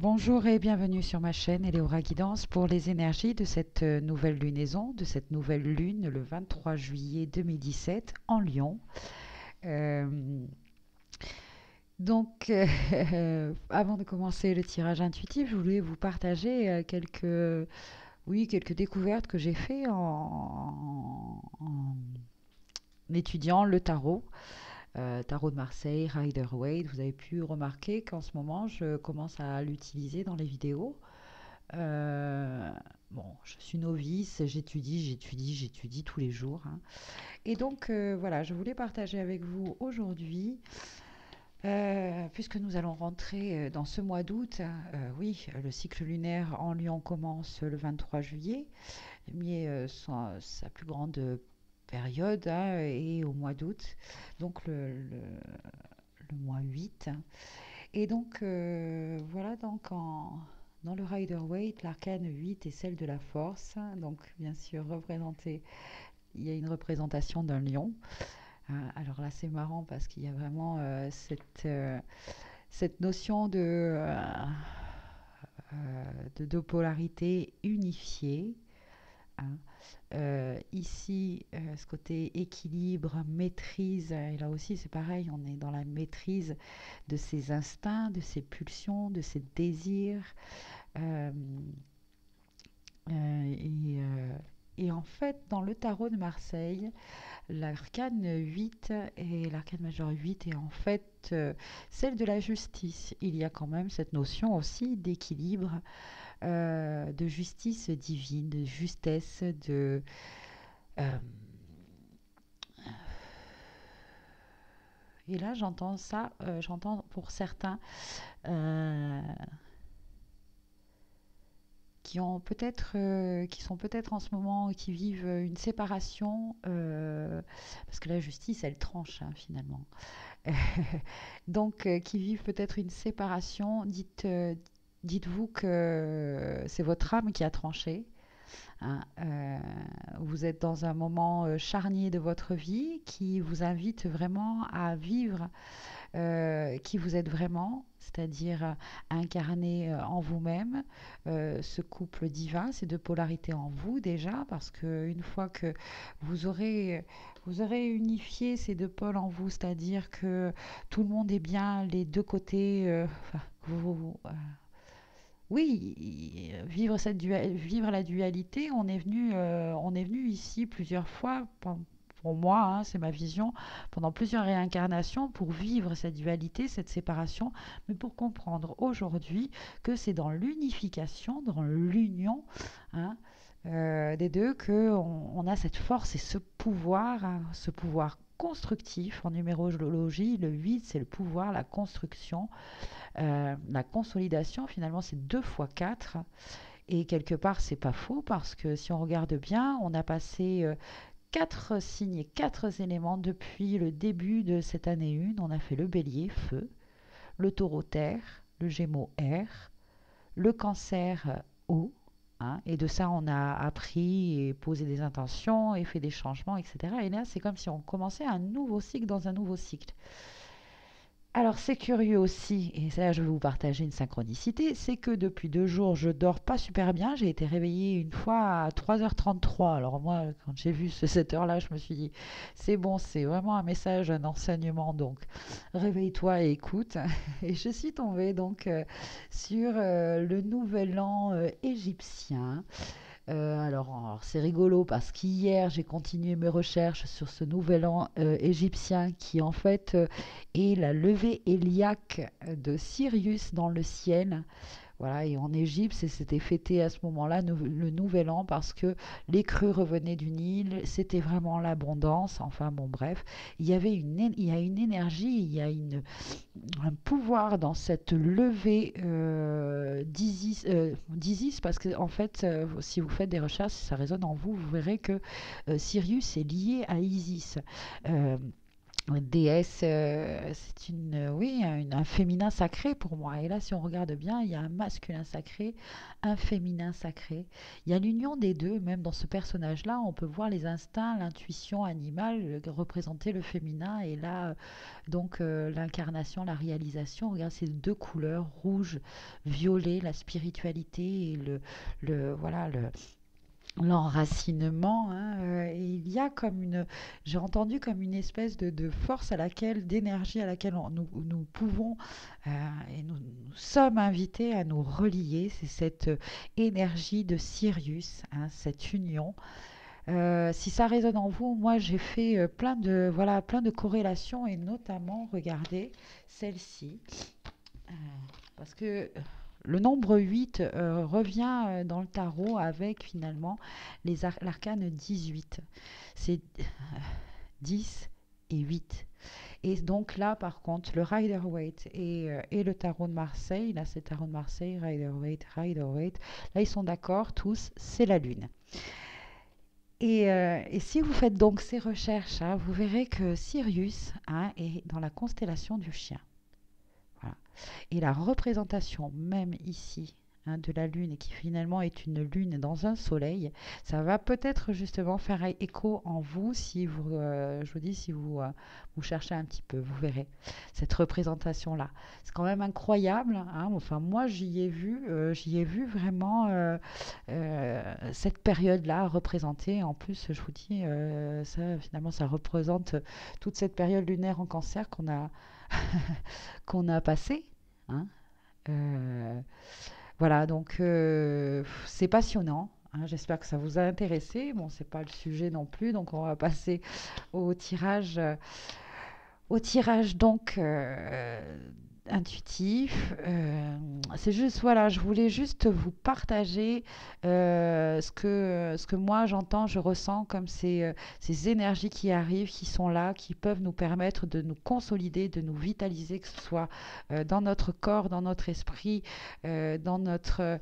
Bonjour et bienvenue sur ma chaîne Eleora Guidance pour les énergies de cette nouvelle lunaison, de cette nouvelle lune le 23 juillet 2017 en Lion. Euh, Avant de commencer le tirage intuitif, je voulais vous partager quelques découvertes que j'ai fait en étudiant le tarot. Tarot de Marseille, Rider-Waite. Vous avez pu remarquer qu'en ce moment, je commence à l'utiliser dans les vidéos. Euh, bon, je suis novice, j'étudie tous les jours, hein. Et donc, voilà, je voulais partager avec vous aujourd'hui, puisque nous allons rentrer dans ce mois d'août, hein. Oui, le cycle lunaire en Lion commence le 23 juillet, mais sa plus grande période, hein, est au mois d'août, donc le mois 8. Et donc, voilà, dans le Rider-Waite, l'arcane 8 est celle de la force. Donc, bien sûr, il y a une représentation d'un lion. Alors là, c'est marrant parce qu'il y a vraiment cette notion de polarité unifiée, hein. Ici, ce côté équilibre, maîtrise, et là aussi c'est pareil, on est dans la maîtrise de ses instincts, de ses pulsions, de ses désirs. Euh, euh, et, euh, et en fait, dans le tarot de Marseille, l'arcane 8 et l'arcane majeure 8 est en fait celle de la justice. Il y a quand même cette notion aussi d'équilibre, de justice divine, de justesse, euh, et là, j'entends ça, j'entends pour certains euh, qui sont peut-être en ce moment, qui vivent une séparation, parce que la justice, elle tranche, hein, finalement. Donc, qui vivent peut-être une séparation, dites-vous que c'est votre âme qui a tranché, hein. Vous êtes dans un moment charnier de votre vie qui vous invite vraiment à vivre qui vous êtes vraiment, c'est-à-dire à incarner en vous-même ce couple divin, ces deux polarités en vous déjà, parce qu'une fois que vous aurez unifié ces deux pôles en vous, c'est-à-dire que tout le monde est bien, les deux côtés, enfin, oui, vivre la dualité, on est venu ici plusieurs fois, pour moi, hein, c'est ma vision, pendant plusieurs réincarnations pour vivre cette dualité, cette séparation, mais pour comprendre aujourd'hui que c'est dans l'unification, dans l'union, hein, des deux que on a cette force et ce pouvoir, hein, ce pouvoir constructif. En numérologie, le 8, c'est le pouvoir, la construction, la consolidation. Finalement, c'est 2 fois 4. Et quelque part, c'est pas faux parce que si on regarde bien, on a passé 4 signes et 4 éléments depuis le début de cette année 1. On a fait le bélier, feu, le taureau, terre, le gémeaux, air, le cancer, eau, hein. Et de ça, on a appris et posé des intentions et fait des changements, etc. Et là, c'est comme si on commençait un nouveau cycle dans un nouveau cycle. Alors c'est curieux aussi, et ça je vais vous partager une synchronicité, c'est que depuis 2 jours je dors pas super bien, j'ai été réveillée une fois à 3h33. Alors moi quand j'ai vu cette heure-là je me suis dit c'est bon, c'est vraiment un message, un enseignement, donc réveille-toi et écoute. Et je suis tombée donc sur le nouvel an égyptien. Alors, c'est rigolo parce qu'hier, j'ai continué mes recherches sur ce nouvel an égyptien qui, en fait, est la levée héliaque de Sirius dans le ciel. Voilà, et en Égypte, c'était fêté à ce moment-là le nouvel an parce que les crues revenaient du Nil, c'était vraiment l'abondance. Enfin bon, bref, il y a une énergie, un pouvoir dans cette levée d'Isis, parce que en fait, si vous faites des recherches, si ça résonne en vous, vous verrez que Sirius est lié à Isis. Euh, déesse, c'est oui, un féminin sacré pour moi. Et là, si on regarde bien, il y a un masculin sacré, un féminin sacré. Il y a l'union des deux, même dans ce personnage-là, on peut voir les instincts, l'intuition animale représenter le féminin, et là, donc l'incarnation, la réalisation. Regarde ces deux couleurs, rouge, violet, la spiritualité et voilà, l'enracinement, hein, et il y a comme j'ai entendu comme une espèce de force d'énergie à laquelle nous pouvons et nous sommes invités à nous relier. C'est cette énergie de Sirius, hein, cette union. Si ça résonne en vous, moi j'ai fait voilà, plein de corrélations, et notamment, regardez celle-ci. Euh, Parce que le nombre 8 revient dans le tarot avec finalement l'arcane 18. C'est 10 et 8. Et donc là, par contre, le Rider-Waite et le tarot de Marseille, là c'est tarot de Marseille, Rider-Waite, Rider-Waite, là ils sont d'accord tous, c'est la Lune. Et si vous faites donc ces recherches, hein, vous verrez que Sirius, hein, est dans la constellation du Chien. Voilà. Et la représentation même ici, hein, de la Lune, et qui finalement est une Lune dans un Soleil, ça va peut-être justement faire écho en vous si vous, je vous dis, si vous cherchez un petit peu, vous verrez cette représentation-là. C'est quand même incroyable, hein. Enfin, moi, j'y ai vu vraiment cette période-là représentée. En plus, je vous dis, ça, finalement, ça représente toute cette période lunaire en Cancer qu'on a passée, hein. Euh, voilà, donc c'est passionnant, hein. J'espère que ça vous a intéressé. Bon, c'est pas le sujet non plus, donc on va passer au tirage, euh, au tirage donc intuitif. C'est juste, voilà, je voulais juste vous partager ce que moi j'entends, je ressens comme ces énergies qui arrivent, qui sont là, qui peuvent nous permettre de nous consolider, de nous vitaliser, que ce soit dans notre corps, dans notre esprit, dans notre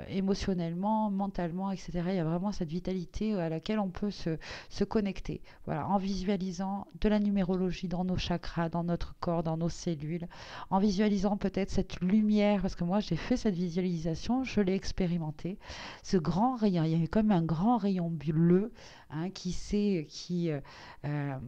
émotionnellement, mentalement, etc. Il y a vraiment cette vitalité à laquelle on peut se connecter. Voilà, en visualisant de la numérologie dans nos chakras, dans notre corps, dans nos cellules, en visualisant peut-être cette lumière, parce que moi j'ai fait cette visualisation, je l'ai expérimenté, ce grand rayon, il y a eu comme un grand rayon bleu, hein, euh, euh,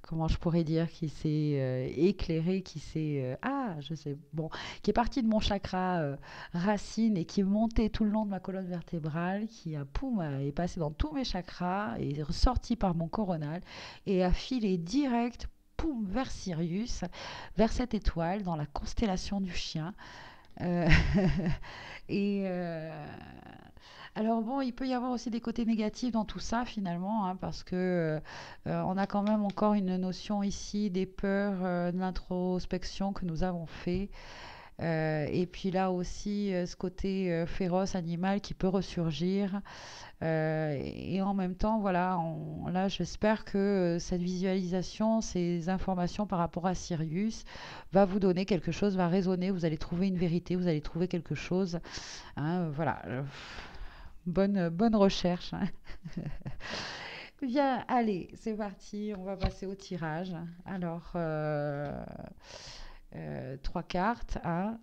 comment je pourrais dire, qui s'est éclairé, je sais, bon, qui est parti de mon chakra racine et qui est monté tout le long de ma colonne vertébrale, qui a, poum, est passé dans tous mes chakras, et est ressorti par mon coronal et a filé direct, poum, vers Sirius, vers cette étoile dans la constellation du Chien. Euh, et alors bon, il peut y avoir aussi des côtés négatifs dans tout ça finalement, hein, parce que on a quand même encore une notion ici des peurs, de l'introspection que nous avons fait. Et puis là aussi, ce côté féroce, animal qui peut ressurgir. Et en même temps, voilà, là, j'espère que cette visualisation, ces informations par rapport à Sirius, va vous donner quelque chose, va résonner, vous allez trouver une vérité, vous allez trouver quelque chose, hein, voilà. Bonne recherche, hein. Bien, allez, c'est parti, on va passer au tirage. Alors, trois cartes, hein,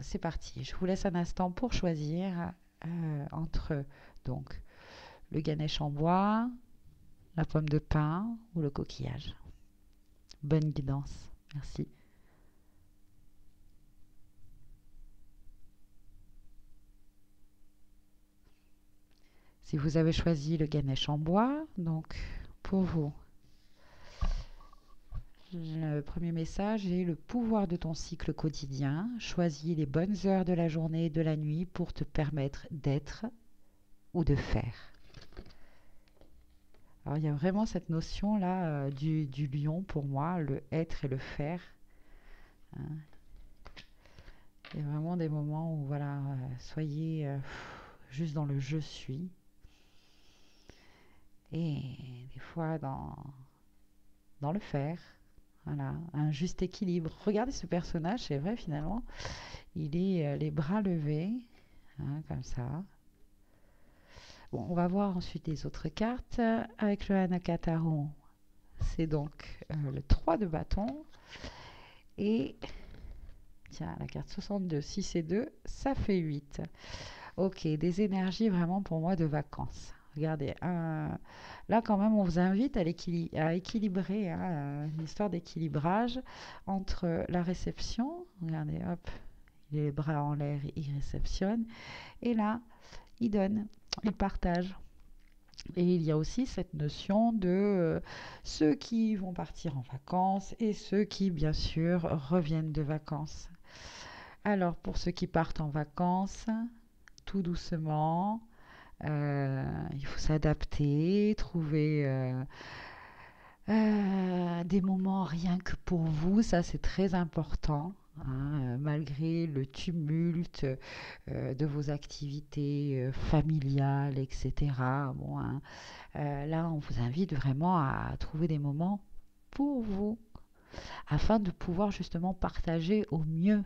c'est parti. Je vous laisse un instant pour choisir entre donc le Ganesh en bois, la pomme de pin ou le coquillage. Bonne guidance, merci. Si vous avez choisi le Ganesh en bois, donc pour vous, le premier message est le pouvoir de ton cycle quotidien. Choisis les bonnes heures de la journée et de la nuit pour te permettre d'être ou de faire. Alors il y a vraiment cette notion là du lion pour moi, le être et le faire, hein. Il y a vraiment des moments où voilà, soyez juste dans le je suis, et des fois dans le faire. Voilà, un juste équilibre. Regardez ce personnage, c'est vrai finalement, il est les bras levés, hein, comme ça. Bon, on va voir ensuite les autres cartes avec le Hanakataro. c'est donc le 3 de bâton. Et tiens, la carte 62, 6 et 2, ça fait 8. Ok, des énergies vraiment pour moi de vacances. Regardez, là quand même, on vous invite à équilibrer, hein, une histoire d'équilibrage entre la réception. Regardez, hop, il a les bras en l'air, il réceptionne. Et là, il donne, il partage. Et il y a aussi cette notion de ceux qui vont partir en vacances et ceux qui, bien sûr, reviennent de vacances. Alors, pour ceux qui partent en vacances, tout doucement, il faut s'adapter, trouver des moments rien que pour vous, ça c'est très important, hein, malgré le tumulte de vos activités familiales, etc. Bon, hein, là, on vous invite vraiment à trouver des moments pour vous, afin de pouvoir justement partager au mieux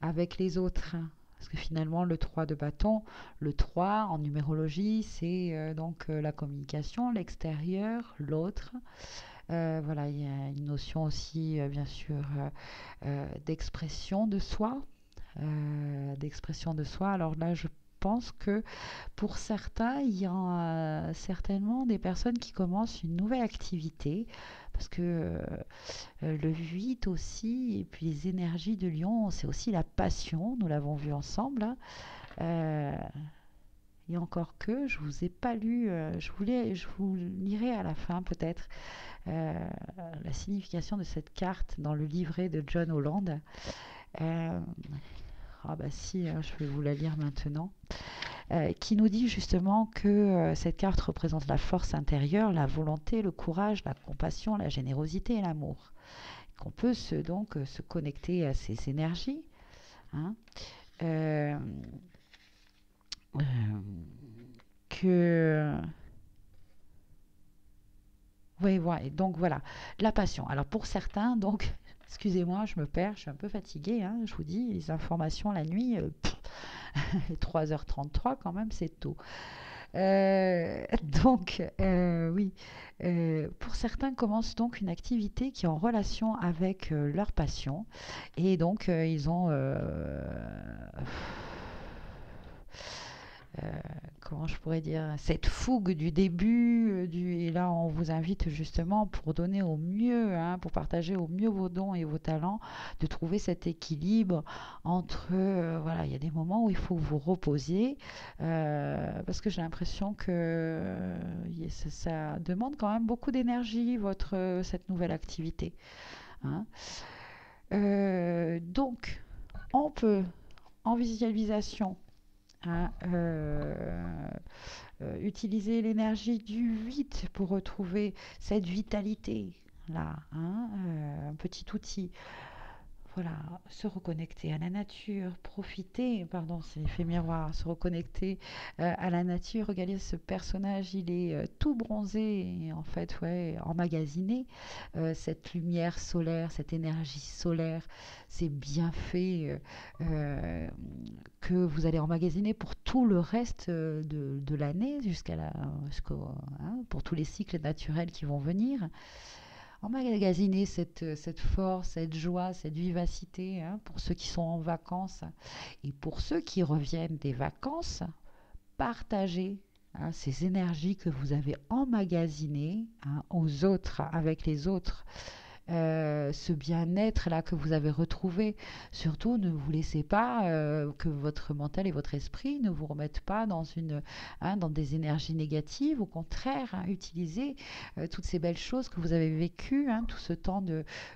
avec les autres. Parce que finalement, le 3 de bâton, le 3 en numérologie, c'est donc la communication, l'extérieur, l'autre. Voilà, il y a une notion aussi, bien sûr, d'expression de soi. D'expression de soi. Alors là, je pense que pour certains, il y a certainement des personnes qui commencent une nouvelle activité parce que le 8 aussi, et puis les énergies de Lion, c'est aussi la passion, nous l'avons vu ensemble, hein. Euh, et encore que, je vous ai pas lu, je vous lirai à la fin peut-être euh, la signification de cette carte dans le livret de John Holland. Euh, ah bah si, hein, je vais vous la lire maintenant. Qui nous dit justement que cette carte représente la force intérieure, la volonté, le courage, la compassion, la générosité et l'amour. Qu'on peut donc se connecter à ces énergies, hein, euh, euh, que oui, ouais, donc voilà, la passion. Alors pour certains, donc, excusez-moi, je me perds, je suis un peu fatiguée, hein, je vous dis, les informations la nuit, 3h33 quand même, c'est tôt. Euh, donc, oui, pour certains commencent donc une activité qui est en relation avec leur passion et donc ils ont euh, comment je pourrais dire, cette fougue du début, et là on vous invite justement pour donner au mieux, hein, pour partager au mieux vos dons et vos talents, de trouver cet équilibre entre, voilà, il y a des moments où il faut vous reposer, parce que j'ai l'impression que ça demande quand même beaucoup d'énergie, cette nouvelle activité, hein. Donc, on peut, en visualisation, hein, utiliser l'énergie du 8 pour retrouver cette vitalité là, hein, un petit outil. Voilà, se reconnecter à la nature, profiter, pardon, c'est l'effet miroir, se reconnecter à la nature. Regardez ce personnage, il est tout bronzé, et en fait, ouais, emmagasiné. Cette lumière solaire, cette énergie solaire, ces bienfaits euh, que vous allez emmagasiner pour tout le reste de l'année, hein, pour tous les cycles naturels qui vont venir, emmagasiner cette force, cette joie, cette vivacité, hein, pour ceux qui sont en vacances et pour ceux qui reviennent des vacances, partagez, hein, ces énergies que vous avez emmagasinées, hein, aux autres, avec les autres. Ce bien-être là que vous avez retrouvé. Surtout, ne vous laissez pas que votre mental et votre esprit ne vous remettent pas hein, dans des énergies négatives. Au contraire, hein, utilisez toutes ces belles choses que vous avez vécues, hein, tout ce temps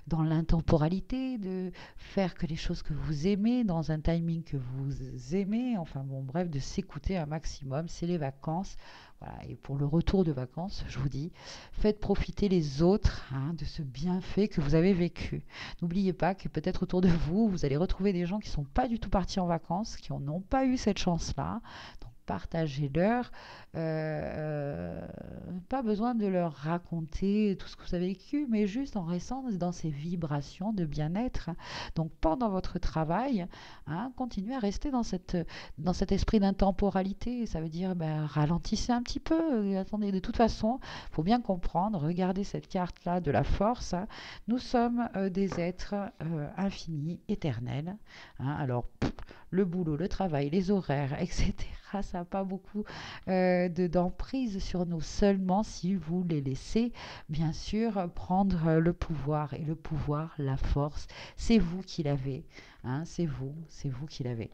dans l'intemporalité, de faire que les choses que vous aimez dans un timing que vous aimez. Enfin bon, bref, de s'écouter un maximum. C'est les vacances. Voilà, et pour le retour de vacances, je vous dis, faites profiter les autres, hein, de ce bienfait que vous avez vécu. N'oubliez pas que peut-être autour de vous, vous allez retrouver des gens qui ne sont pas du tout partis en vacances, qui n'ont pas eu cette chance-là. Donc partagez-leur. Euh, Pas besoin de leur raconter tout ce que vous avez vécu, mais juste en restant dans ces vibrations de bien-être. Donc pendant votre travail, hein, continuez à rester dans cet esprit d'intemporalité. Ça veut dire ben, ralentissez un petit peu. Attendez, de toute façon, il faut bien comprendre, regardez cette carte-là de la force. Hein. Nous sommes des êtres infinis, éternels. Hein. Alors, le boulot, le travail, les horaires, etc., ça n'a pas beaucoup d'emprise sur nous, seulement si vous les laissez, bien sûr, prendre le pouvoir. Et le pouvoir, la force, c'est vous qui l'avez. Hein, c'est vous qui l'avez.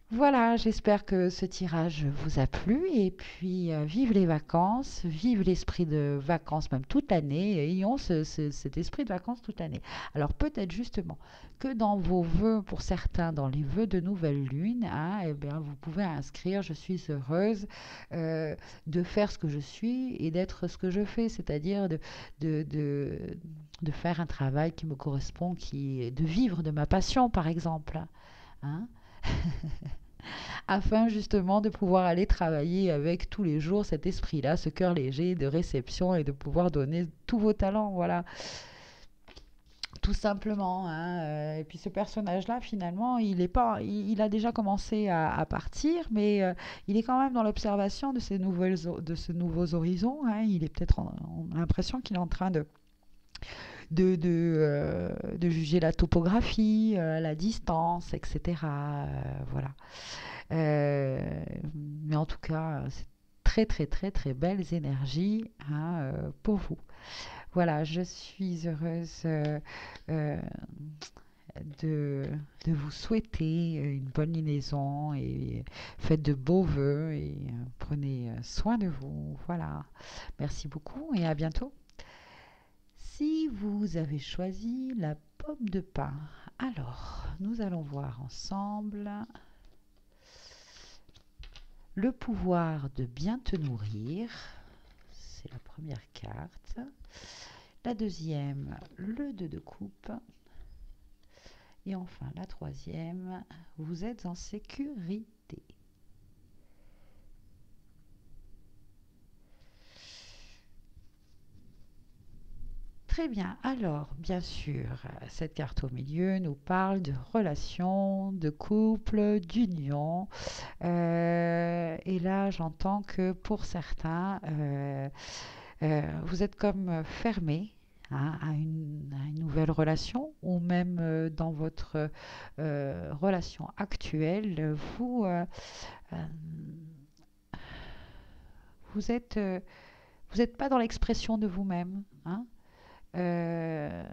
Voilà, j'espère que ce tirage vous a plu et puis vive les vacances, vive l'esprit de vacances même toute l'année, ayons cet esprit de vacances toute l'année. Alors peut-être justement que dans vos vœux, pour certains, dans les vœux de nouvelle lune, hein, eh bien, vous pouvez inscrire «Je suis heureuse de faire ce que je suis et d'être ce que je fais», c'est-à-dire de, de, de faire un travail qui me correspond, de vivre de ma passion par exemple. Hein. Afin justement de pouvoir aller travailler avec tous les jours cet esprit-là, ce cœur léger de réception et de pouvoir donner tous vos talents, voilà, tout simplement. Hein. Et puis ce personnage-là, finalement, il est pas, il a déjà commencé à partir, mais il est quand même dans l'observation de de ces nouveaux horizons. Hein. Il est peut-être, on a l'impression qu'il est en train de juger la topographie, la distance, etc. Voilà. Mais en tout cas, c'est très très très très belles énergies hein, pour vous. Voilà, je suis heureuse euh, de, de vous souhaiter une bonne liaison et faites de beaux vœux et prenez soin de vous. Voilà, merci beaucoup et à bientôt. Si vous avez choisi la pomme de pin, alors nous allons voir ensemble le pouvoir de bien te nourrir. C'est la première carte. La deuxième, le 2 de coupe. Et enfin, la troisième, vous êtes en sécurité. Très bien. Alors, bien sûr, cette carte au milieu nous parle de relations, de couple, d'union. Et là, j'entends que pour certains, vous êtes comme fermé hein, à une nouvelle relation ou même dans votre relation actuelle, euh, vous êtes, vous n'êtes pas dans l'expression de vous-même. Hein. Euh,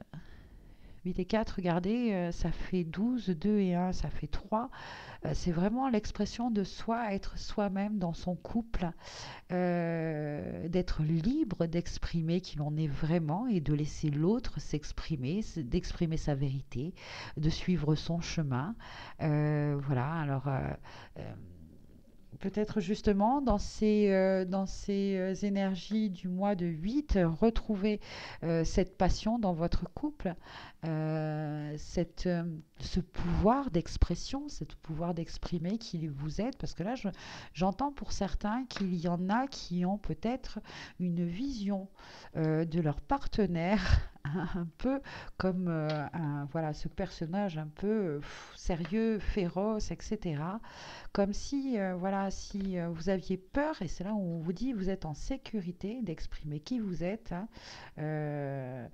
8 et 4, regardez, ça fait 12, 2 et 1, ça fait 3. C'est vraiment l'expression de soi, être soi-même dans son couple, d'être libre d'exprimer qui l'on est vraiment et de laisser l'autre s'exprimer, d'exprimer sa vérité, de suivre son chemin. Voilà, alors peut-être justement dans ces énergies du mois de 8, retrouver cette passion dans votre couple, ce pouvoir d'expression, ce pouvoir d'exprimer qui vous aide, parce que là, j'entends pour certains qu'il y en a qui ont peut-être une vision de leur partenaire un peu comme voilà, ce personnage un peu sérieux, féroce, etc. Comme si, voilà, si vous aviez peur, et c'est là où on vous dit, vous êtes en sécurité d'exprimer qui vous êtes, hein, euh,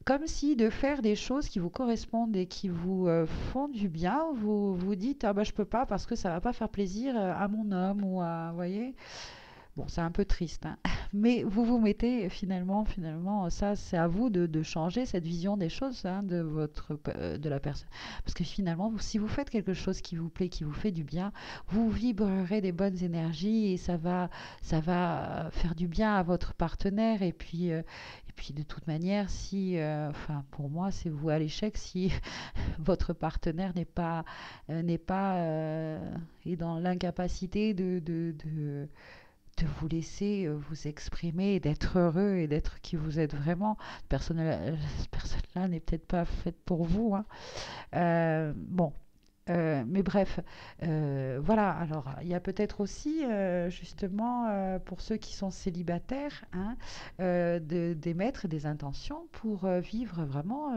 comme si de faire des choses qui vous correspondent et qui vous font du bien, vous vous dites, ah bah je peux pas parce que ça va pas faire plaisir à mon homme ou à, vous voyez, bon, c'est un peu triste, hein. Mais vous vous mettez finalement, ça, c'est à vous de changer cette vision des choses, hein, de la personne. Parce que finalement, si vous faites quelque chose qui vous plaît, qui vous fait du bien, vous vibrerez des bonnes énergies et ça va faire du bien à votre partenaire. Et puis de toute manière, si, enfin, pour moi, c'est vous à l'échec si votre partenaire n'est pas est dans l'incapacité de vous laisser vous exprimer et d'être heureux et d'être qui vous êtes vraiment. Cette personne-là n'est peut-être pas faite pour vous. Hein. Bon, Mais bref, voilà. Alors, il y a peut-être aussi, justement, pour ceux qui sont célibataires, hein, d'émettre des intentions pour vivre vraiment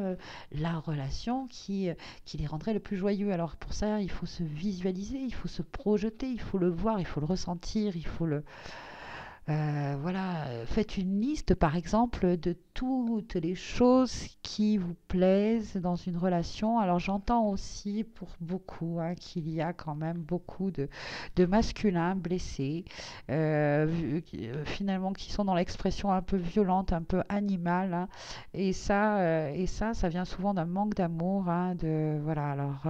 la relation qui les rendrait le plus joyeux. Alors, pour ça, il faut se visualiser, il faut se projeter, il faut le voir, il faut le ressentir, il faut le, voilà, faites une liste, par exemple, de toutes les choses qui vous plaisent dans une relation. Alors, j'entends aussi pour beaucoup hein, qu'il y a quand même beaucoup de masculins blessés, finalement, qui sont dans l'expression un peu violente, un peu animale. Hein. Ça vient souvent d'un manque d'amour. Hein, voilà, alors,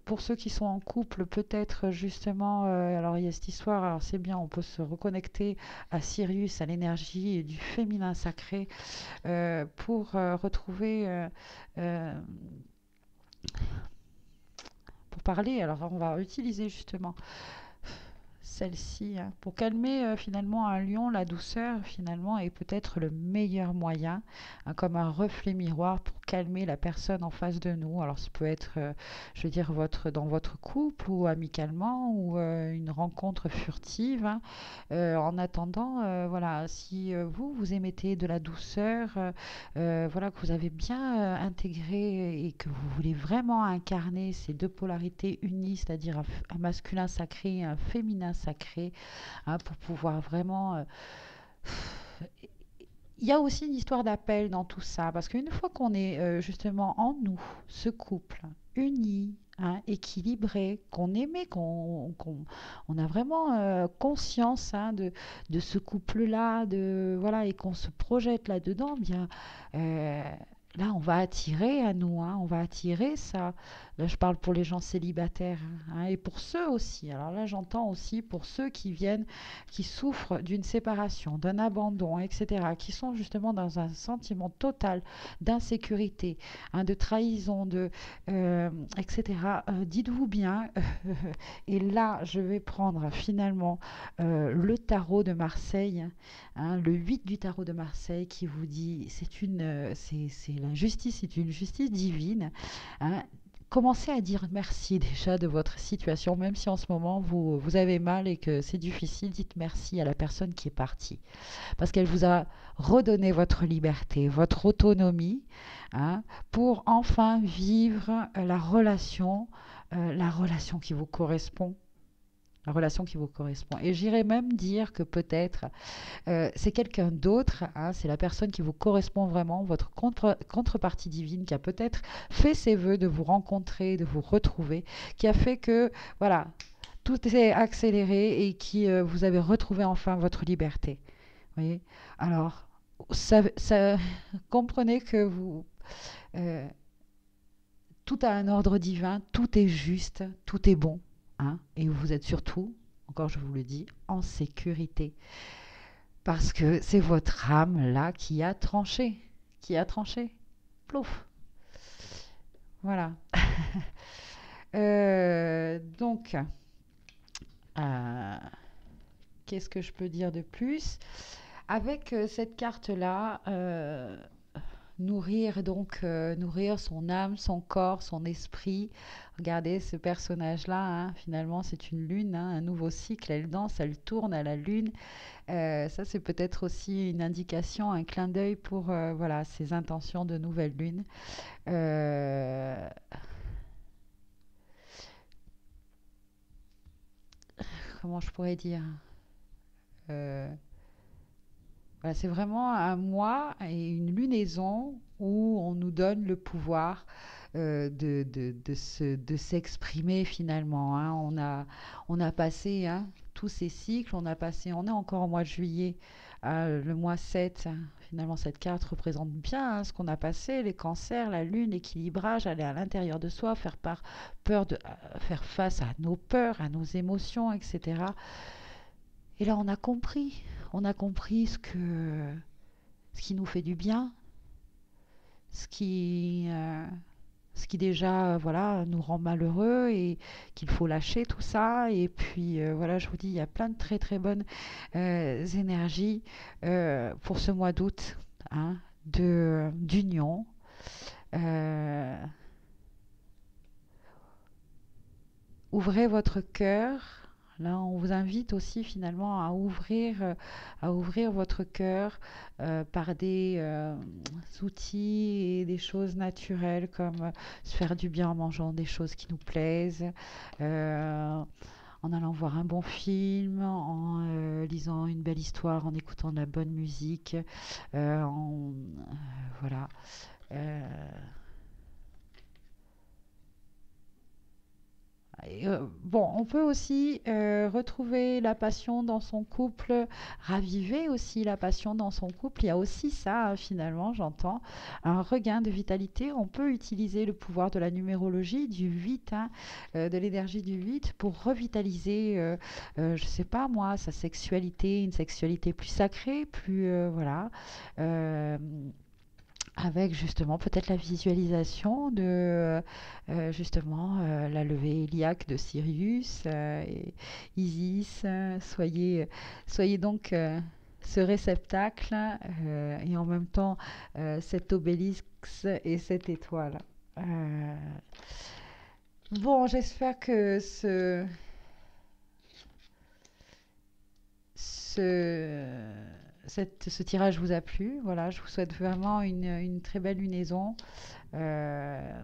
pour ceux qui sont en couple, peut-être justement, alors il y a cette histoire, alors c'est bien, on peut se reconnecter à Sirius, à l'énergie du féminin sacré, euh, pour parler. Alors on va utiliser justement celle-ci hein, pour calmer finalement un lion. La douceur finalement est peut-être le meilleur moyen, hein, comme un reflet miroir pour calmer la personne en face de nous. Alors ça peut être, je veux dire, dans votre couple ou amicalement ou une rencontre furtive. Hein. En attendant, voilà, si vous émettez de la douceur, voilà, que vous avez bien intégré et que vous voulez vraiment incarner ces deux polarités unies, c'est-à-dire un masculin sacré et un féminin sacré, hein, pour pouvoir vraiment il y a aussi une histoire d'appel dans tout ça, parce qu'une fois qu'on est justement en nous, ce couple, uni, hein, équilibré, qu'on aimait, on a vraiment conscience hein, de ce couple-là, voilà, et qu'on se projette là-dedans, bien, euh, là, on va attirer à nous, hein, on va attirer ça. Là, je parle pour les gens célibataires, hein, et pour ceux aussi. Alors là, j'entends aussi pour ceux qui viennent qui souffrent d'une séparation, d'un abandon, etc., qui sont justement dans un sentiment total d'insécurité, hein, de trahison, etc. Dites-vous bien, et là je vais prendre finalement le tarot de Marseille, hein, le 8 du tarot de Marseille qui vous dit, c'est la justice, c'est une justice divine. Hein, commencez à dire merci déjà de votre situation, même si en ce moment vous avez mal et que c'est difficile, dites merci à la personne qui est partie. Parce qu'elle vous a redonné votre liberté, votre autonomie, hein, pour enfin vivre la relation qui vous correspond. La relation qui vous correspond. Et j'irais même dire que peut-être c'est quelqu'un d'autre, hein, c'est la personne qui vous correspond vraiment, votre contrepartie divine qui a peut-être fait ses voeux de vous rencontrer, de vous retrouver, qui a fait que, voilà, tout est accéléré et qui vous avez retrouvé enfin votre liberté. Vous voyez. Alors, comprenez que euh, tout a un ordre divin, tout est juste, tout est bon, hein, et vous êtes surtout, encore je vous le dis, en sécurité. Parce que c'est votre âme là qui a tranché. Qui a tranché. Plouf. Voilà. Donc, euh, qu'est-ce que je peux dire de plus? Avec cette carte-là, nourrir son âme, son corps, son esprit. Regardez ce personnage-là, hein, finalement, c'est une lune, hein, un nouveau cycle. Elle danse, elle tourne à la lune. Ça, c'est peut-être aussi une indication, un clin d'œil pour voilà, ses intentions de nouvelle lune. Euh, Comment je pourrais dire Euh, voilà, c'est vraiment un mois et une lunaison où on nous donne le pouvoir de s'exprimer finalement. Hein. On a passé hein, tous ces cycles, on est encore au mois de juillet, le mois 7. Hein. Finalement, cette carte représente bien hein, ce qu'on a passé, les cancers, la lune, l'équilibrage, aller à l'intérieur de soi, faire face à nos peurs, à nos émotions, etc. Et là, on a compris ce qui nous fait du bien, ce qui, euh, ce qui déjà, voilà, nous rend malheureux et qu'il faut lâcher tout ça. Et puis, voilà, je vous dis, il y a plein de très très bonnes énergies pour ce mois d'août, hein, d'union. Euh, ouvrez votre cœur. Là, on vous invite aussi finalement à ouvrir votre cœur par des outils et des choses naturelles comme se faire du bien en mangeant des choses qui nous plaisent, euh, en allant voir un bon film, en lisant une belle histoire, en écoutant de la bonne musique, voilà. Euh, bon, on peut aussi retrouver la passion dans son couple, raviver aussi la passion dans son couple. Il y a aussi ça, hein, finalement, j'entends, un regain de vitalité. On peut utiliser le pouvoir de la numérologie, du 8, hein, de l'énergie du 8 pour revitaliser, je sais pas moi, sa sexualité, une sexualité plus sacrée, plus, voilà. Euh, avec justement peut-être la visualisation de justement la levée iliaque de Sirius et Isis. Soyez donc ce réceptacle et en même temps cet obélisque et cette étoile. Euh, bon, j'espère que ce, ce tirage vous a plu. Voilà, je vous souhaite vraiment une très belle lunaison. Euh,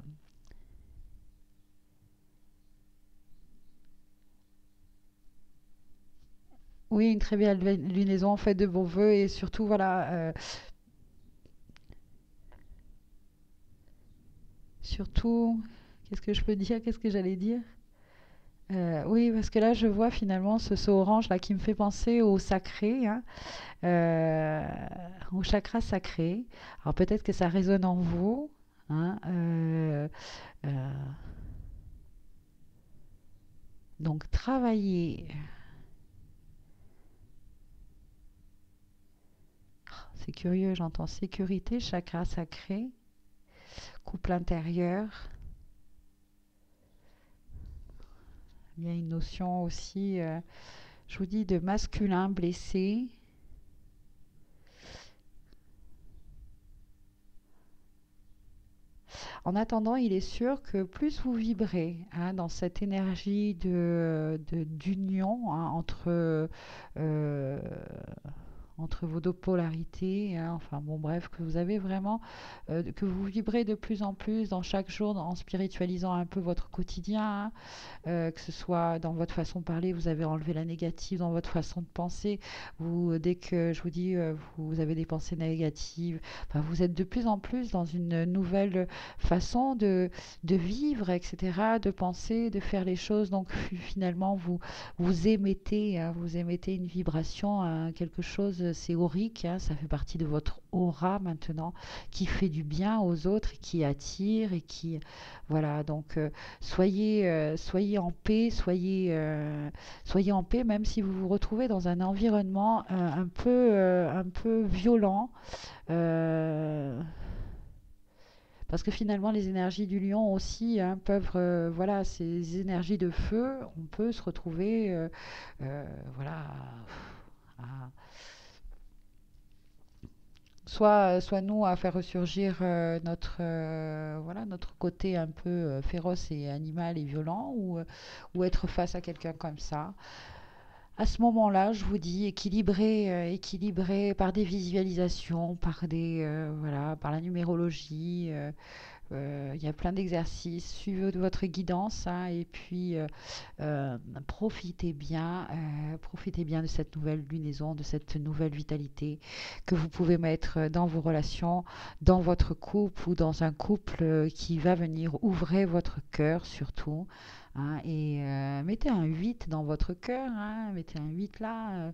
oui, une très belle lunaison, faites de bons vœux et surtout, voilà, surtout, qu'est-ce que je peux dire? Qu'est-ce que j'allais dire? Oui, parce que là, je vois finalement ce saut orange là qui me fait penser au sacré, hein, euh, au chakra sacré. Alors peut-être que ça résonne en vous, hein, euh, donc travailler, c'est curieux, j'entends sécurité, chakra sacré, couple intérieur. Il y a une notion aussi, je vous dis, de masculin blessé. En attendant, il est sûr que plus vous vibrez, hein, dans cette énergie d'union, hein, euh, entre vos deux polarités, hein, enfin bon bref, que vous avez vraiment, que vous vibrez de plus en plus dans chaque jour en spiritualisant un peu votre quotidien, hein, que ce soit dans votre façon de parler, vous avez enlevé la négative dans votre façon de penser. Dès que je vous dis, vous avez des pensées négatives, enfin, vous êtes de plus en plus dans une nouvelle façon de vivre, etc., de penser, de faire les choses. Donc finalement, vous émettez, hein, vous émettez une vibration, hein, quelque chose, c'est aurique, hein, ça fait partie de votre aura maintenant, qui fait du bien aux autres, qui attire et qui, voilà, donc soyez en paix, soyez en paix, même si vous vous retrouvez dans un environnement un peu violent. euh, Parce que finalement, les énergies du lion aussi, hein, peuvent, voilà, ces énergies de feu, on peut se retrouver, voilà, à- soit nous à faire ressurgir voilà, notre côté un peu féroce et animal et violent, ou être face à quelqu'un comme ça. À ce moment-là, je vous dis, équilibré par des visualisations, voilà, par la numérologie. Il y a plein d'exercices. Suivez votre guidance, hein, et puis euh, profitez bien de cette nouvelle lunaison, de cette nouvelle vitalité que vous pouvez mettre dans vos relations, dans votre couple ou dans un couple qui va venir. Ouvrez votre cœur surtout, hein, et mettez un 8 dans votre cœur, hein, mettez un 8 là.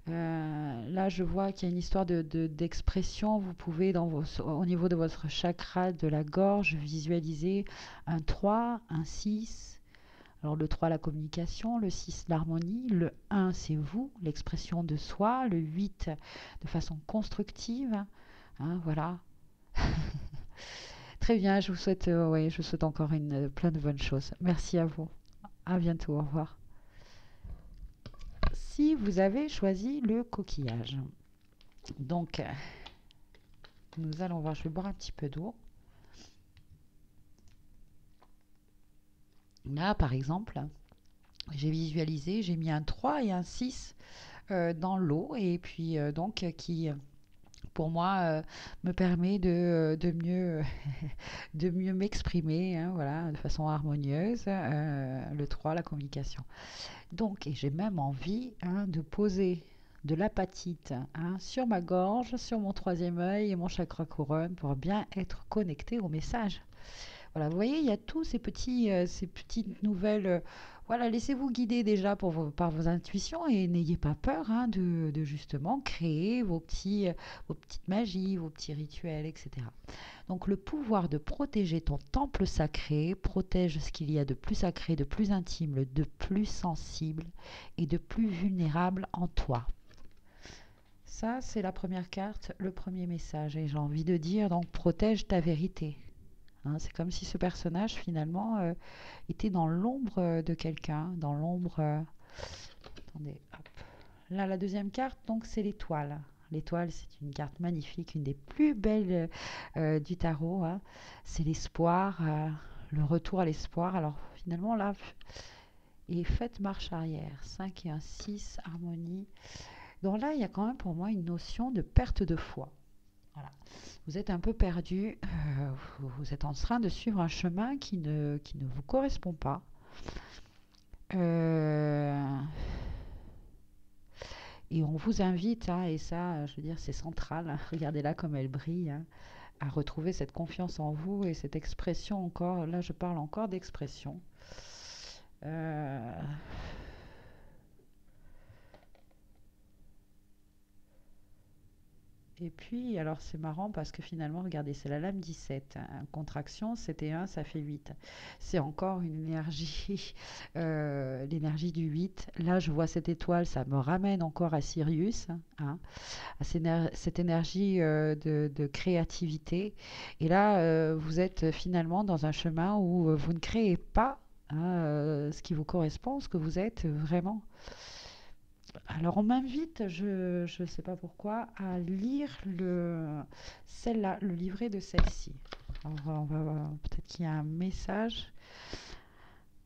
Là, je vois qu'il y a une histoire d'expression. Vous pouvez, au niveau de votre chakra de la gorge, visualiser un 3, un 6. Alors le 3, la communication, le 6, l'harmonie, le 1, c'est vous, l'expression de soi, le 8, de façon constructive, hein, voilà. Très bien, ouais, je vous souhaite encore plein de bonnes choses. Merci à vous. À bientôt, au revoir. Si vous avez choisi le coquillage, donc nous allons voir, je vais boire un petit peu d'eau. Là, par exemple, J'ai visualisé, j'ai mis un 3 et un 6 dans l'eau et puis qui pour moi me permet de mieux m'exprimer, hein, voilà, de façon harmonieuse. Le 3, la communication. Donc, et j'ai même envie, hein, de poser de l'apatite, hein, sur ma gorge, sur mon troisième œil et mon chakra couronne pour bien être connecté au message. Voilà, vous voyez, il y a tous ces petites nouvelles. Voilà, laissez-vous guider déjà par vos intuitions et n'ayez pas peur, hein, de justement créer vos petites magies, vos petits rituels, etc. Donc le pouvoir de protéger ton temple sacré protège ce qu'il y a de plus sacré, de plus intime, de plus sensible et de plus vulnérable en toi. Ça, c'est la première carte, le premier message. Et j'ai envie de dire, donc, protège ta vérité. Hein, c'est comme si ce personnage, finalement, était dans l'ombre de quelqu'un, dans l'ombre... attendez, hop. Là, la deuxième carte, donc, c'est l'étoile. L'étoile, c'est une carte magnifique, une des plus belles du tarot, hein. C'est l'espoir, le retour à l'espoir. Alors, finalement, là, et faites marche arrière. 5 et un 6, harmonie. Donc là, il y a quand même pour moi une notion de perte de foi. Voilà. Vous êtes un peu perdu, vous êtes en train de suivre un chemin qui ne vous correspond pas. Euh, et on vous invite, hein, et ça, je veux dire, c'est central, hein, regardez-la comme elle brille, hein, à retrouver cette confiance en vous et cette expression encore. Là, je parle encore d'expression. Euh, Et puis, alors c'est marrant parce que finalement, regardez, c'est la lame 17. Hein. Contraction, c'était 1, ça fait 8. C'est encore une énergie, l'énergie du 8. Là, je vois cette étoile, ça me ramène encore à Sirius, hein, à cette énergie de créativité. Et là, vous êtes finalement dans un chemin où vous ne créez pas, hein, ce qui vous correspond, ce que vous êtes vraiment. Alors on m'invite, je ne sais pas pourquoi, à lire celle-là, le livret de celle-ci. Peut-être qu'il y a un message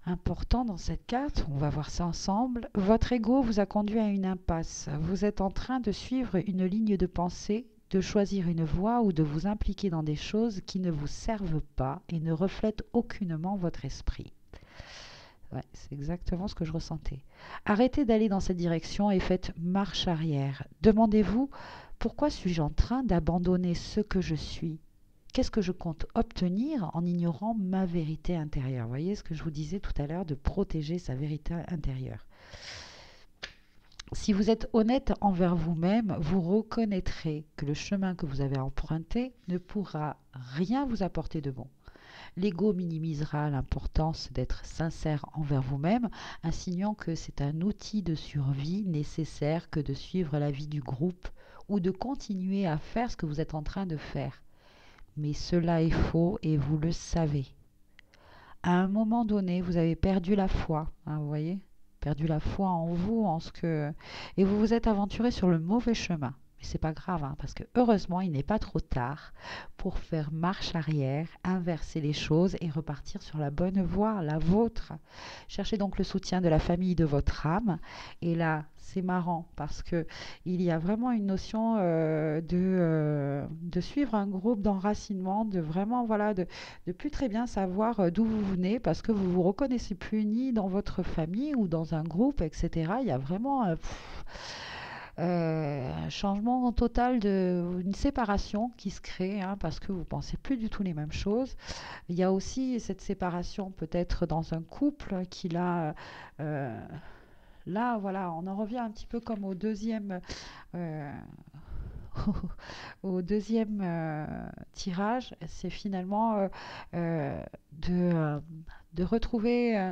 important dans cette carte. On va voir ça ensemble. Votre ego vous a conduit à une impasse. Vous êtes en train de suivre une ligne de pensée, de choisir une voie ou de vous impliquer dans des choses qui ne vous servent pas et ne reflètent aucunement votre esprit. Ouais, c'est exactement ce que je ressentais. Arrêtez d'aller dans cette direction et faites marche arrière. Demandez-vous, pourquoi suis-je en train d'abandonner ce que je suis? Qu'est-ce que je compte obtenir en ignorant ma vérité intérieure? Vous voyez ce que je vous disais tout à l'heure, de protéger sa vérité intérieure. Si vous êtes honnête envers vous-même, vous reconnaîtrez que le chemin que vous avez emprunté ne pourra rien vous apporter de bon. L'ego minimisera l'importance d'être sincère envers vous-même, insinuant que c'est un outil de survie nécessaire que de suivre la vie du groupe ou de continuer à faire ce que vous êtes en train de faire. Mais cela est faux et vous le savez. À un moment donné, vous avez perdu la foi, hein, vous voyez, perdu la foi en vous, et vous vous êtes aventuré sur le mauvais chemin. Mais c'est pas grave, hein, parce que heureusement, il n'est pas trop tard pour faire marche arrière, inverser les choses et repartir sur la bonne voie, la vôtre. Cherchez donc le soutien de la famille de votre âme. Et là, c'est marrant parce que il y a vraiment une notion de suivre un groupe d'enracinement, de vraiment, voilà, de plus très bien savoir d'où vous venez parce que vous vous reconnaissez plus ni dans votre famille ou dans un groupe, etc. Il y a vraiment un changement total, une séparation qui se crée, hein, parce que vous pensez plus du tout les mêmes choses. Il y a aussi cette séparation peut-être dans un couple qui euh, là, voilà, on en revient un petit peu comme au deuxième, euh, au deuxième tirage. C'est finalement euh, de, euh, de retrouver...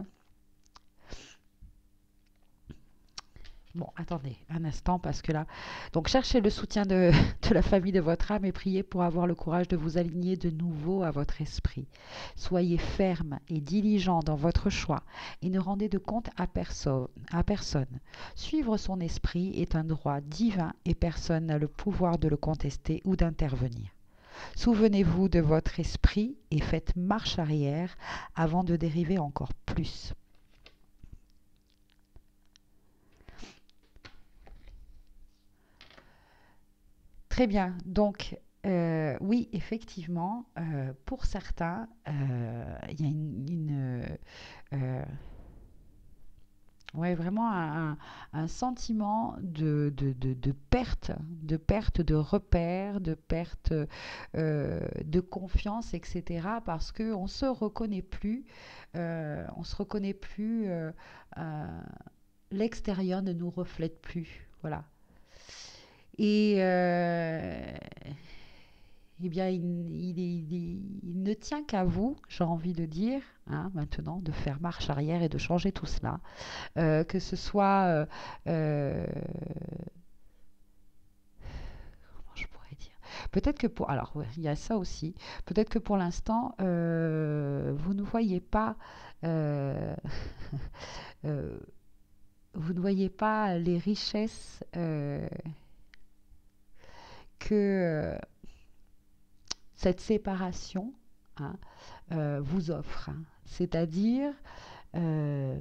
Bon, attendez un instant parce que là, donc cherchez le soutien de la famille de votre âme et priez pour avoir le courage de vous aligner de nouveau à votre esprit. Soyez ferme et diligent dans votre choix et ne rendez de compte à personne. Suivre son esprit est un droit divin et personne n'a le pouvoir de le contester ou d'intervenir. Souvenez-vous de votre esprit et faites marche arrière avant de dériver encore plus. Très bien. Donc, oui, effectivement, pour certains, il y a euh, ouais, vraiment un sentiment de perte de repères, de perte de confiance, etc. Parce qu'on se reconnaît plus, on se reconnaît plus, euh, l'extérieur ne nous reflète plus. Voilà. Et eh bien, il ne tient qu'à vous, j'ai envie de dire, hein, maintenant, de faire marche arrière et de changer tout cela. Que ce soit, comment je pourrais dire, peut-être que pour, alors ouais, il y a ça aussi, peut-être que pour l'instant, vous ne voyez pas, euh, euh, vous ne voyez pas les richesses que cette séparation, hein, vous offre, hein. C'est-à-dire euh,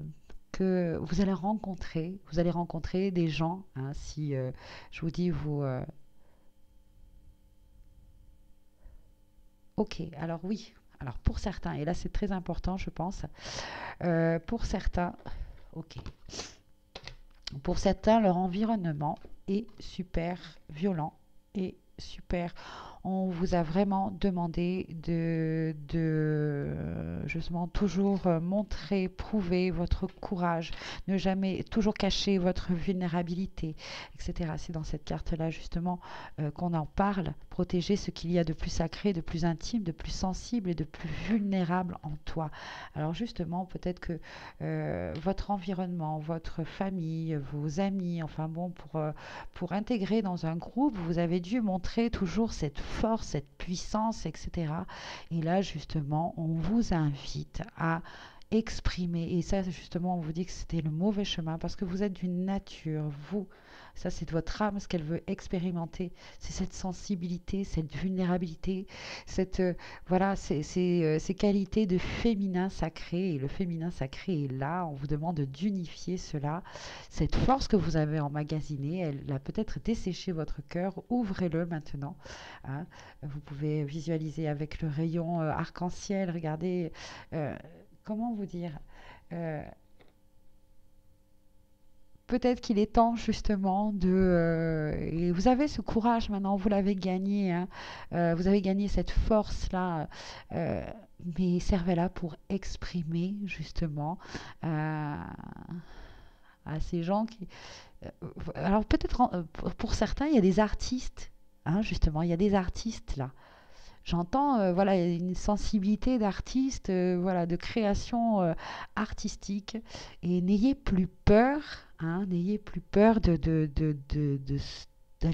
que vous allez rencontrer des gens, hein, si je vous dis, ok, alors oui, alors pour certains, et là c'est très important, je pense, pour certains, ok, pour certains, leur environnement est super violent et super. On vous a vraiment demandé justement toujours montrer, prouver votre courage, ne jamais toujours cacher votre vulnérabilité, etc. C'est dans cette carte-là justement qu'on en parle, protéger ce qu'il y a de plus sacré, de plus intime, de plus sensible et de plus vulnérable en toi. Alors justement, peut-être que votre environnement, votre famille, vos amis, enfin bon, pour intégrer dans un groupe, vous avez dû montrer toujours cette force, cette puissance, etc. Et là, justement, on vous invite à exprimer, et ça justement on vous dit que c'était le mauvais chemin parce que vous êtes d'une nature, vous, ça c'est de votre âme, ce qu'elle veut expérimenter, c'est cette sensibilité, cette vulnérabilité, cette voilà, ces qualités de féminin sacré, et le féminin sacré est là, on vous demande d'unifier cela, cette force que vous avez emmagasinée, elle a peut-être desséché votre cœur, ouvrez-le maintenant, hein. Vous pouvez visualiser avec le rayon arc-en-ciel, regardez, euh, comment vous dire, euh, peut-être qu'il est temps justement et vous avez ce courage maintenant, vous l'avez gagné, hein, vous avez gagné cette force-là, euh, mais servez-la pour exprimer justement euh, à ces gens qui... euh, alors peut-être pour certains, il y a des artistes, hein, justement, il y a des artistes là. J'entends voilà une sensibilité d'artiste, voilà de création artistique et n'ayez plus peur, hein, n'ayez plus peur d'aller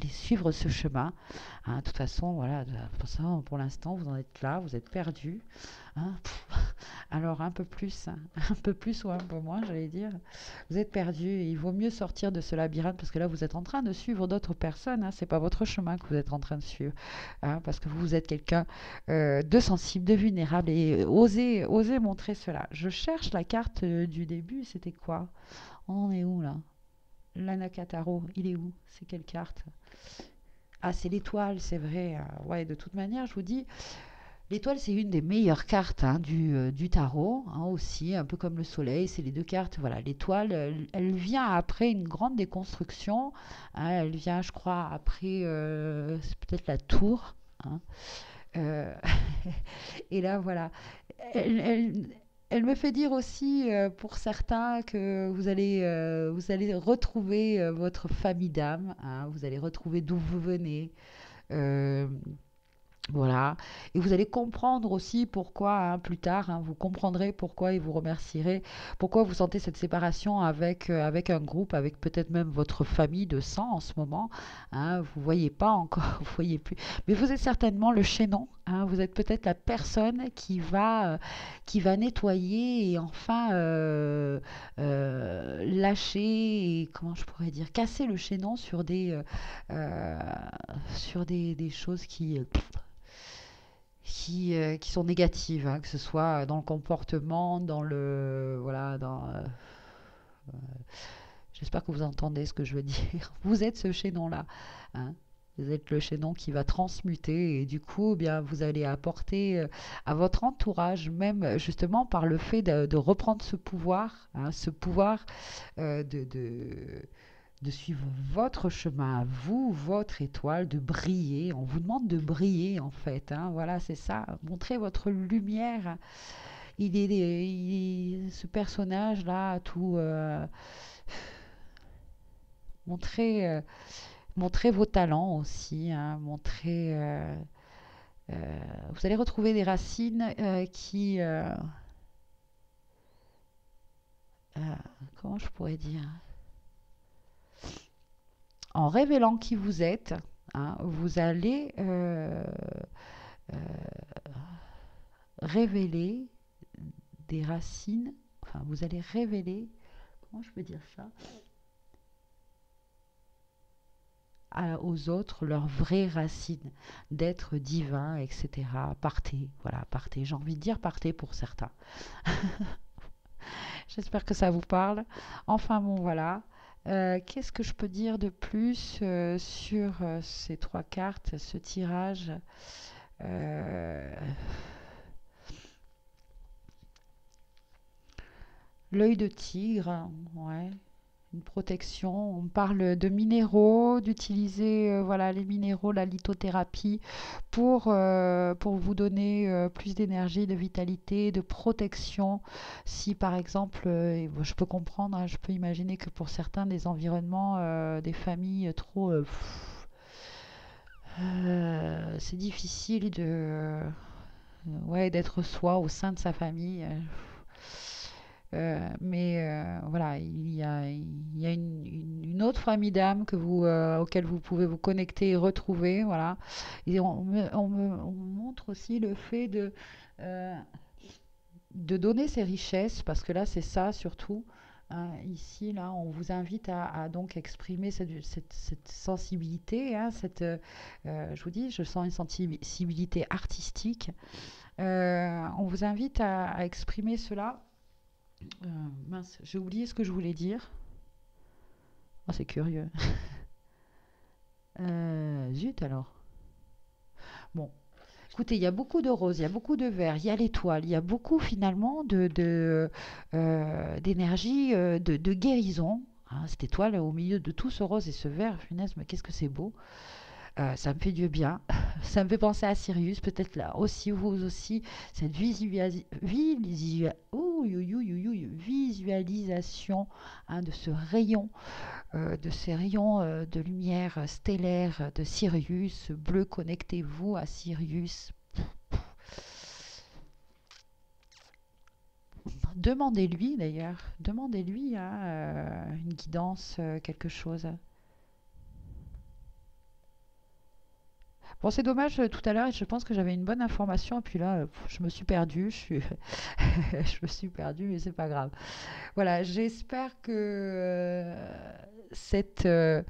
suivre ce chemin, hein. De toute façon, voilà, pour l'instant, vous en êtes là, vous êtes perdu, hein. Alors un peu plus, hein, un peu plus ou un peu moins, j'allais dire. Vous êtes perdu. Il vaut mieux sortir de ce labyrinthe parce que là, vous êtes en train de suivre d'autres personnes, hein. C'est pas votre chemin que vous êtes en train de suivre, hein, parce que vous êtes quelqu'un de sensible, de vulnérable et osez montrer cela. Je cherche la carte du début. C'était quoi? On en est où là? L'Anakataro, il est où? C'est quelle carte? Ah, c'est l'étoile, c'est vrai. Ouais, de toute manière, je vous dis, l'étoile, c'est une des meilleures cartes, hein, du tarot, hein, aussi, un peu comme le soleil. C'est les deux cartes. Voilà, l'étoile, elle vient après une grande déconstruction, hein. Elle vient, je crois, après, c'est peut-être la tour, hein. Euh, et là, voilà. Elle, elle- Elle me fait dire aussi, pour certains, que vous allez retrouver votre famille d'âme, hein. Vous allez retrouver d'où vous venez. Euh, voilà. Et vous allez comprendre aussi pourquoi, hein, plus tard, hein, vous comprendrez pourquoi et vous remercierez, pourquoi vous sentez cette séparation avec un groupe, avec peut-être même votre famille de sang en ce moment, hein. Vous ne voyez pas encore, vous voyez plus. Mais vous êtes certainement le chaînon, hein. Vous êtes peut-être la personne qui va nettoyer et enfin lâcher, et comment je pourrais dire, casser le chaînon euh, sur des choses qui sont négatives, hein, que ce soit dans le comportement, dans le... Voilà, j'espère que vous entendez ce que je veux dire. Vous êtes ce chaînon-là, hein. Vous êtes le chaînon qui va transmuter et du coup, eh bien, vous allez apporter à votre entourage, même justement par le fait de reprendre ce pouvoir, hein, ce pouvoir euh, de, de, de suivre votre chemin à vous, votre étoile, de briller. On vous demande de briller en fait, hein. Voilà, c'est ça. Montrez votre lumière. Ce personnage-là, tout. Montrez, montrez vos talents aussi, hein, vous allez retrouver des racines euh, comment je pourrais dire, en révélant qui vous êtes, hein, vous allez euh, révéler des racines, enfin vous allez révéler, comment je peux dire ça, aux autres leurs vraies racines d'être divin, etc. Partez, voilà, partez. J'ai envie de dire partez pour certains. J'espère que ça vous parle. Enfin bon, voilà. Qu'est-ce que je peux dire de plus sur ces trois cartes, ce tirage. Euh, L'œil de tigre, ouais, une protection. On parle de minéraux, d'utiliser voilà, les minéraux, la lithothérapie pour vous donner plus d'énergie, de vitalité, de protection. Si par exemple, et bon, je peux comprendre, hein, je peux imaginer que pour certains des environnements, des familles trop... c'est difficile ouais, d'être soi au sein de sa famille. Mais voilà, il y a une autre famille d'âmes auquel vous pouvez vous connecter et retrouver. Voilà. Et on montre aussi le fait euh, de donner ses richesses, parce que là, c'est ça surtout. Hein, ici, là, on vous invite à donc exprimer cette sensibilité. Hein, je vous dis, je sens une sensibilité artistique. On vous invite à exprimer cela. Mince, j'ai oublié ce que je voulais dire. Oh, c'est curieux. Zut alors. Bon, écoutez, il y a beaucoup de roses, il y a beaucoup de verts, il y a l'étoile, il y a beaucoup finalement d'énergie, de guérison. Hein, cette étoile au milieu de tout ce rose et ce vert, punaise, mais qu'est-ce que c'est beau. Ça me fait du bien. Ça me fait penser à Sirius, peut-être là aussi, vous aussi, cette visualisation, hein, de ces rayons de lumière stellaire de Sirius bleu. Connectez-vous à Sirius. Demandez-lui d'ailleurs, demandez-lui hein, une guidance, quelque chose. Bon, c'est dommage, tout à l'heure, je pense que j'avais une bonne information, et puis là, je me suis perdue, je me suis perdue, mais c'est pas grave. Voilà, j'espère que ce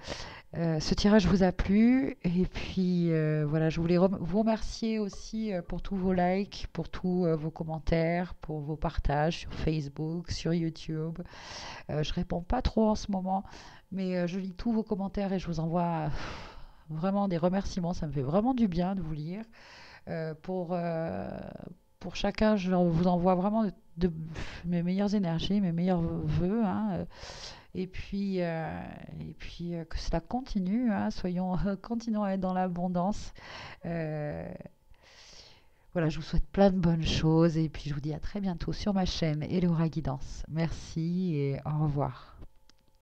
tirage vous a plu. Et puis, voilà, je voulais vous remercier aussi pour tous vos likes, pour tous vos commentaires, pour vos partages sur Facebook, sur YouTube. Je réponds pas trop en ce moment, mais je lis tous vos commentaires et je vous envoie vraiment des remerciements. Ça me fait vraiment du bien de vous lire. Euh, pour, euh, pour chacun, je vous envoie vraiment mes meilleures énergies, mes meilleurs vœux. Hein, et puis que cela continue. Hein, continuons à être dans l'abondance. Euh, voilà, je vous souhaite plein de bonnes choses. Et puis je vous dis à très bientôt sur ma chaîne Eleora Guidance. Merci et au revoir.